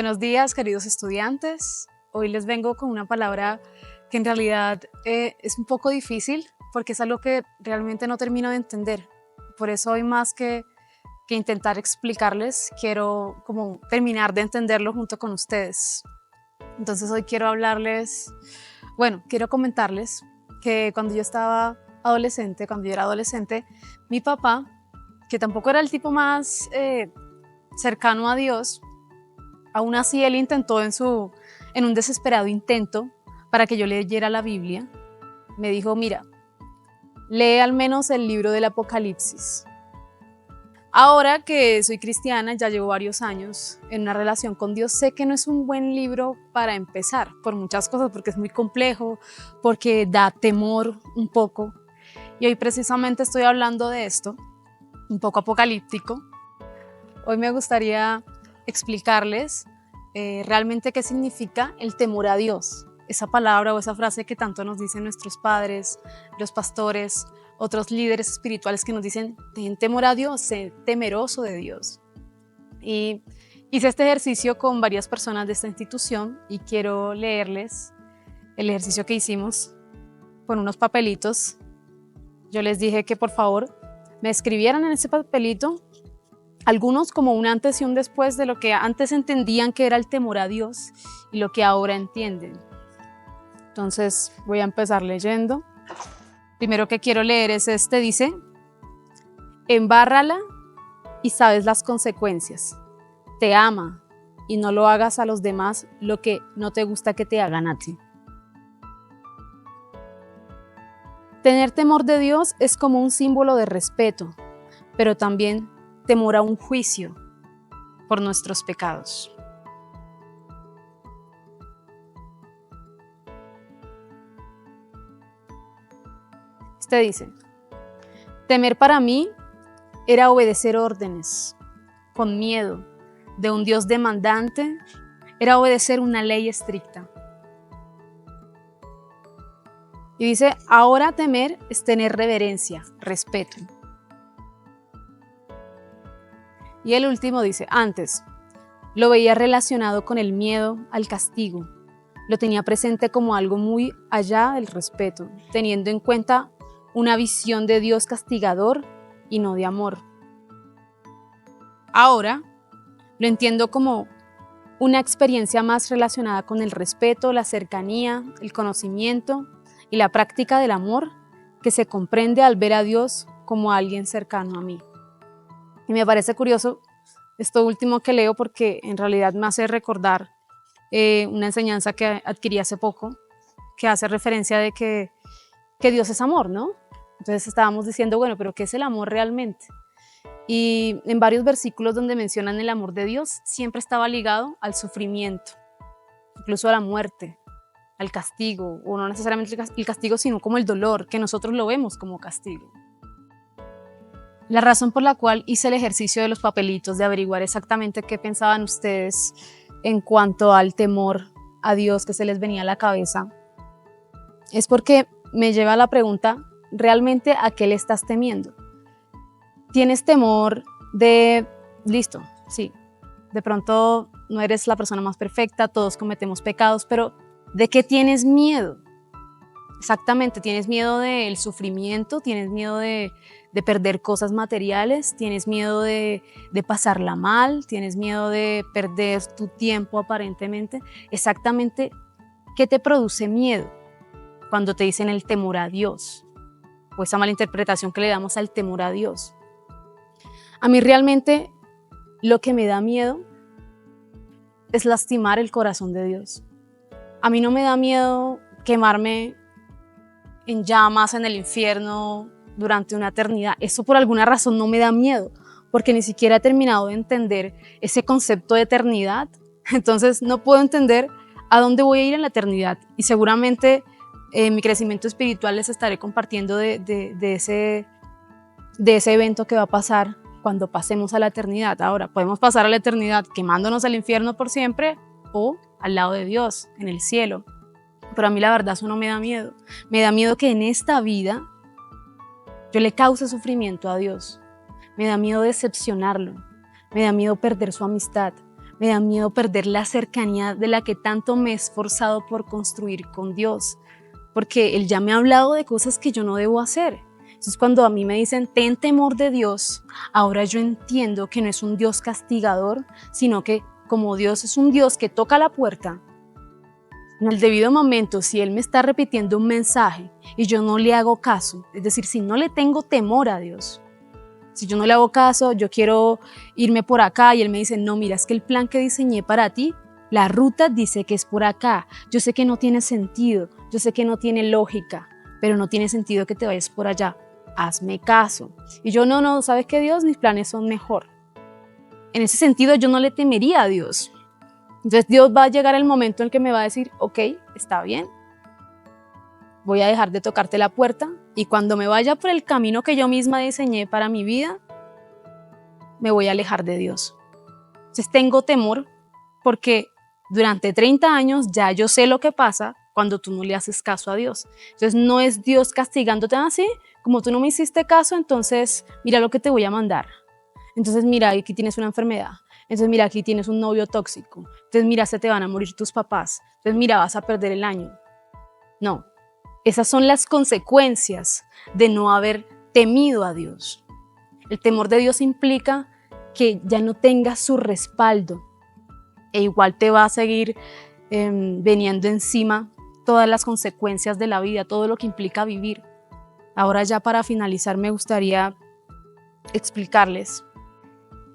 Buenos días, queridos estudiantes. Hoy les vengo con una palabra que en realidad es un poco difícil porque es algo que realmente no termino de entender. Por eso hoy más que intentar explicarles, quiero como terminar de entenderlo junto con ustedes. Entonces hoy quiero quiero comentarles que cuando yo era adolescente, mi papá, que tampoco era el tipo más cercano a Dios, aún así él intentó en un desesperado intento para que yo leyera la Biblia, me dijo, mira, lee al menos el libro del Apocalipsis. Ahora que soy cristiana, ya llevo varios años en una relación con Dios, sé que no es un buen libro para empezar, por muchas cosas, porque es muy complejo, porque da temor un poco. Y hoy precisamente estoy hablando de esto, un poco apocalíptico. Hoy me gustaría explicarles realmente qué significa el temor a Dios. Esa palabra o esa frase que tanto nos dicen nuestros padres, los pastores, otros líderes espirituales que nos dicen, ten temor a Dios, sé temeroso de Dios. Y hice este ejercicio con varias personas de esta institución y quiero leerles el ejercicio que hicimos con unos papelitos. Yo les dije que por favor me escribieran en ese papelito algunos como un antes y un después de lo que antes entendían que era el temor a Dios y lo que ahora entienden. Entonces voy a empezar leyendo. Primero que quiero leer es este, dice, embárrala y sabes las consecuencias. Te ama y no lo hagas a los demás lo que no te gusta que te hagan a ti. Tener temor de Dios es como un símbolo de respeto, pero también temor a un juicio por nuestros pecados. Este dice, temer para mí era obedecer órdenes con miedo de un Dios demandante, era obedecer una ley estricta. Y dice, ahora temer es tener reverencia, respeto. Y el último dice, antes lo veía relacionado con el miedo al castigo. Lo tenía presente como algo muy allá del respeto, teniendo en cuenta una visión de Dios castigador y no de amor. Ahora lo entiendo como una experiencia más relacionada con el respeto, la cercanía, el conocimiento y la práctica del amor que se comprende al ver a Dios como a alguien cercano a mí. Y me parece curioso esto último que leo porque en realidad me hace recordar una enseñanza que adquirí hace poco que hace referencia de que Dios es amor, ¿no? Entonces estábamos diciendo, bueno, pero ¿qué es el amor realmente? Y en varios versículos donde mencionan el amor de Dios siempre estaba ligado al sufrimiento, incluso a la muerte, al castigo, o no necesariamente el castigo, sino como el dolor, que nosotros lo vemos como castigo. La razón por la cual hice el ejercicio de los papelitos, de averiguar exactamente qué pensaban ustedes en cuanto al temor a Dios que se les venía a la cabeza, es porque me lleva a la pregunta, ¿realmente a qué le estás temiendo? ¿Tienes temor de, listo, sí, de pronto no eres la persona más perfecta, todos cometemos pecados, pero ¿de qué tienes miedo? Exactamente, ¿tienes miedo del sufrimiento? ¿Tienes miedo de perder cosas materiales? ¿Tienes miedo de pasarla mal? ¿Tienes miedo de perder tu tiempo aparentemente? Exactamente, ¿qué te produce miedo cuando te dicen el temor a Dios? O esa mala interpretación que le damos al temor a Dios. A mí realmente lo que me da miedo es lastimar el corazón de Dios. A mí no me da miedo quemarme en llamas en el infierno durante una eternidad. Eso por alguna razón no me da miedo, porque ni siquiera he terminado de entender ese concepto de eternidad. Entonces no puedo entender a dónde voy a ir en la eternidad. Y seguramente en mi crecimiento espiritual les estaré compartiendo de ese evento que va a pasar cuando pasemos a la eternidad. Ahora, podemos pasar a la eternidad quemándonos al infierno por siempre o al lado de Dios, en el cielo. Pero a mí la verdad eso no me da miedo. Me da miedo que en esta vida yo le cause sufrimiento a Dios. Me da miedo decepcionarlo. Me da miedo perder su amistad. Me da miedo perder la cercanía de la que tanto me he esforzado por construir con Dios, porque Él ya me ha hablado de cosas que yo no debo hacer. Entonces, cuando a mí me dicen, ten temor de Dios, ahora yo entiendo que no es un Dios castigador, sino que como Dios es un Dios que toca la puerta, en el debido momento, si Él me está repitiendo un mensaje y yo no le hago caso, es decir, si no le tengo temor a Dios, si yo no le hago caso, yo quiero irme por acá y Él me dice, no, mira, es que el plan que diseñé para ti, la ruta dice que es por acá. Yo sé que no tiene sentido, yo sé que no tiene lógica, pero no tiene sentido que te vayas por allá. Hazme caso. Y yo, no, ¿sabes qué, Dios? Mis planes son mejor. En ese sentido, yo no le temería a Dios. Entonces Dios va a llegar el momento en que me va a decir, ok, está bien, voy a dejar de tocarte la puerta y cuando me vaya por el camino que yo misma diseñé para mi vida, me voy a alejar de Dios. Entonces tengo temor porque durante 30 años ya yo sé lo que pasa cuando tú no le haces caso a Dios. Entonces no es Dios castigándote así, como tú no me hiciste caso, entonces mira lo que te voy a mandar. Entonces mira, aquí tienes una enfermedad. Entonces mira, aquí tienes un novio tóxico. Entonces mira, se te van a morir tus papás. Entonces mira, vas a perder el año. No, esas son las consecuencias de no haber temido a Dios. El temor de Dios implica que ya no tengas su respaldo e igual te va a seguir veniendo encima todas las consecuencias de la vida, todo lo que implica vivir. Ahora ya para finalizar me gustaría explicarles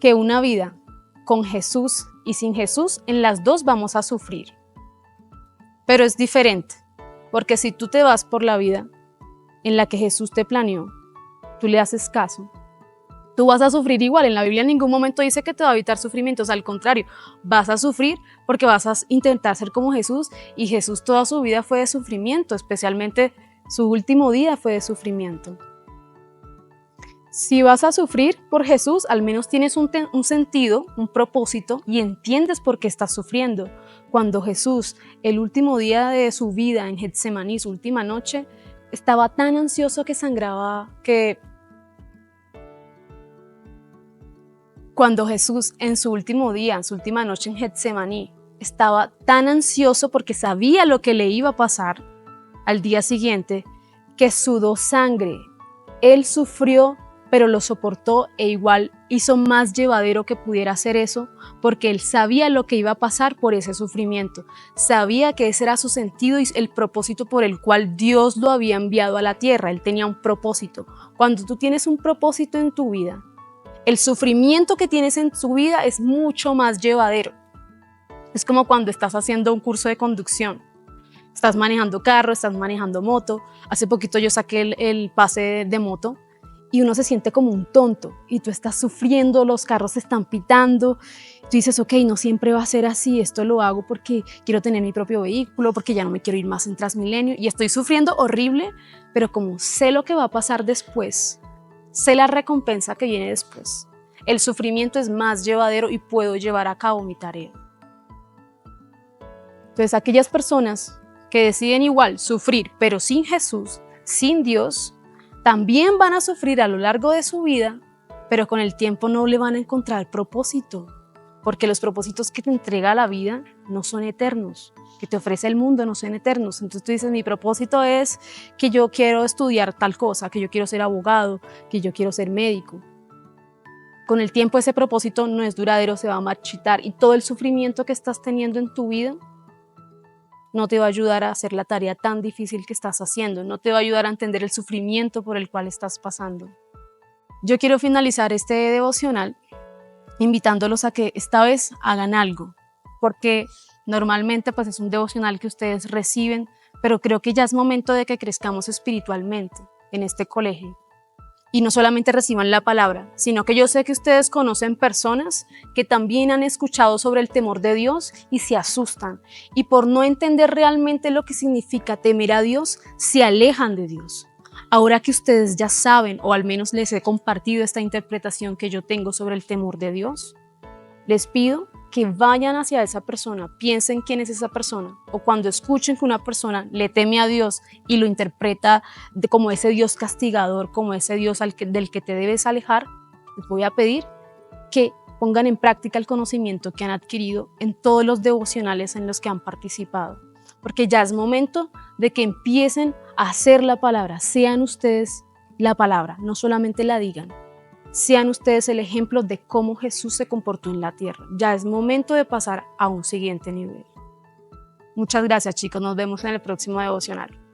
que una vida con Jesús y sin Jesús, en las dos vamos a sufrir. Pero es diferente, porque si tú te vas por la vida en la que Jesús te planeó, tú le haces caso, tú vas a sufrir igual. En la Biblia en ningún momento dice que te va a evitar sufrimientos, al contrario, vas a sufrir porque vas a intentar ser como Jesús y Jesús toda su vida fue de sufrimiento, especialmente su último día fue de sufrimiento. Si vas a sufrir por Jesús, al menos tienes un sentido, un propósito y entiendes por qué estás sufriendo. Cuando Jesús, el último día de su vida en Getsemaní, su última noche, estaba tan ansioso que sangraba que cuando Jesús en su último día, en su última noche en Getsemaní, estaba tan ansioso porque sabía lo que le iba a pasar al día siguiente, que sudó sangre. Él sufrió, pero lo soportó e igual hizo más llevadero que pudiera hacer eso, porque él sabía lo que iba a pasar por ese sufrimiento. Sabía que ese era su sentido y el propósito por el cual Dios lo había enviado a la tierra. Él tenía un propósito. Cuando tú tienes un propósito en tu vida, el sufrimiento que tienes en tu vida es mucho más llevadero. Es como cuando estás haciendo un curso de conducción. Estás manejando carro, estás manejando moto. Hace poquito yo saqué el pase de moto y uno se siente como un tonto y tú estás sufriendo, los carros se están pitando. Tú dices, ok, no siempre va a ser así, esto lo hago porque quiero tener mi propio vehículo, porque ya no me quiero ir más en Transmilenio y estoy sufriendo horrible, pero como sé lo que va a pasar después, sé la recompensa que viene después, el sufrimiento es más llevadero y puedo llevar a cabo mi tarea. Entonces, aquellas personas que deciden igual sufrir, pero sin Jesús, sin Dios, también van a sufrir a lo largo de su vida, pero con el tiempo no le van a encontrar propósito, porque los propósitos que te entrega la vida no son eternos, que te ofrece el mundo no son eternos. Entonces tú dices, mi propósito es que yo quiero estudiar tal cosa, que yo quiero ser abogado, que yo quiero ser médico. Con el tiempo ese propósito no es duradero, se va a marchitar y todo el sufrimiento que estás teniendo en tu vida no te va a ayudar a hacer la tarea tan difícil que estás haciendo, no te va a ayudar a entender el sufrimiento por el cual estás pasando. Yo quiero finalizar este devocional invitándolos a que esta vez hagan algo, porque normalmente pues es un devocional que ustedes reciben, pero creo que ya es momento de que crezcamos espiritualmente en este colegio. Y no solamente reciban la palabra, sino que yo sé que ustedes conocen personas que también han escuchado sobre el temor de Dios y se asustan. Y por no entender realmente lo que significa temer a Dios, se alejan de Dios. Ahora que ustedes ya saben, o al menos les he compartido esta interpretación que yo tengo sobre el temor de Dios, les pido que vayan hacia esa persona, piensen quién es esa persona, o cuando escuchen que una persona le teme a Dios y lo interpreta como ese Dios castigador, como ese Dios del que te debes alejar, les voy a pedir que pongan en práctica el conocimiento que han adquirido en todos los devocionales en los que han participado, porque ya es momento de que empiecen a hacer la palabra, sean ustedes la palabra, no solamente la digan, sean ustedes el ejemplo de cómo Jesús se comportó en la tierra. Ya es momento de pasar a un siguiente nivel. Muchas gracias, chicos, nos vemos en el próximo devocional.